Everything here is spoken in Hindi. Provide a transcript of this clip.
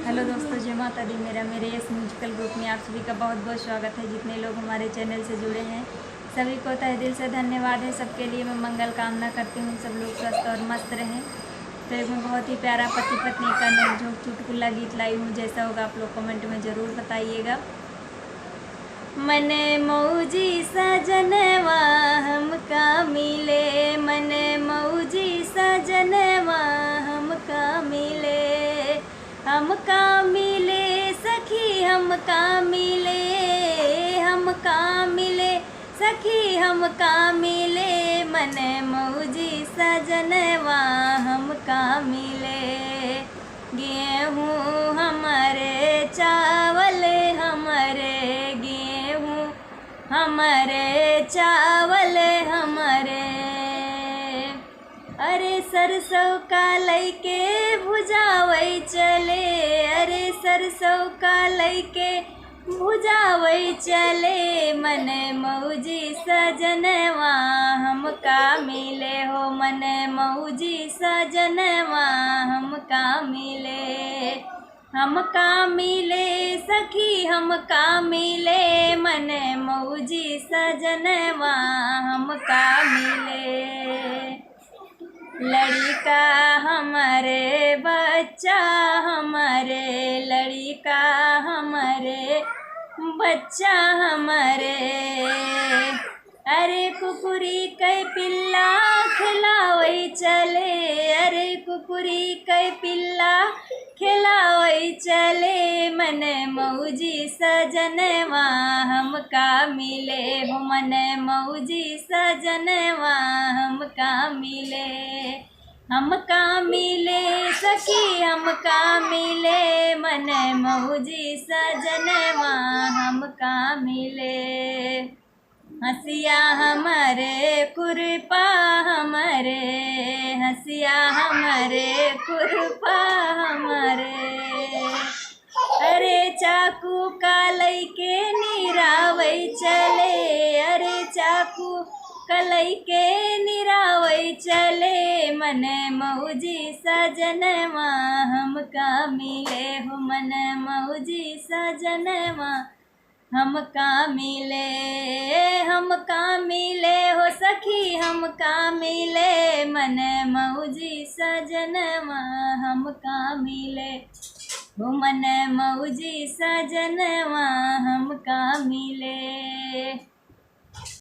हेलो दोस्तों, जय माता दी। मेरे इस म्यूजिकल ग्रुप में आप सभी का बहुत बहुत स्वागत है। जितने लोग हमारे चैनल से जुड़े हैं सभी को तहे दिल से धन्यवाद है। सबके लिए मैं मंगल कामना करती हूँ, सब लोग स्वस्थ और मस्त रहें। तो एक मैं बहुत ही प्यारा पति पत्नी का नोक-झोंक चुटकुला गीत लाई हूँ। जैसा होगा आप लोग कमेंट में ज़रूर बताइएगा। मने मौजी सजनवा हमका मिले, मने मौजी सजनवा हमका मिले, हमका मिले सखी हमका मिले, हमका मिले सखी हमका मिले, मने मौजी सजनवा हमका मिले। गेहूँ हमारे चावल हमारे, गेहूँ हमारे चावल हमारे, अरे सरसों का लइके भुजावै चले, अरे सरसों का लइके भुजावै चले, मने मौजी सजनवा हमका मिले हो, मने मौजी सजनवा हमका मिले, हमका मिले सखी हमका मिले, मने मौजी सजनवा हमका मिले। लड़का हमारे बच्चा हमारे, लड़का हमारे बच्चा हमारे, अरे कुकुरी कै पिल्ला खिलावै चले, अरे कुकुरी कै पिल्ला खिलावै चले, मने मौजी सजनवा हमका मिले हो, मने मौजी सजनवा हमका मिले, हमका मिले सखी हमका मिले, मने मौजी सजनवा हमका मिले। हसिया हमारे कुरपा हमारे, हसिया हमारे कुरपा हमारे, अरे चाकू का लइके निरावै चले, अरे चाकू का लइके निरावै चले, मने मौजी सजनवा हमका मिले हो, मने मौजी सजनवा हमका मिले, हमका मिले हो सखी हमका मिले, मने मौजी सजनवा हमका मिले हो, मने मौजी सजनवा हमका मिले।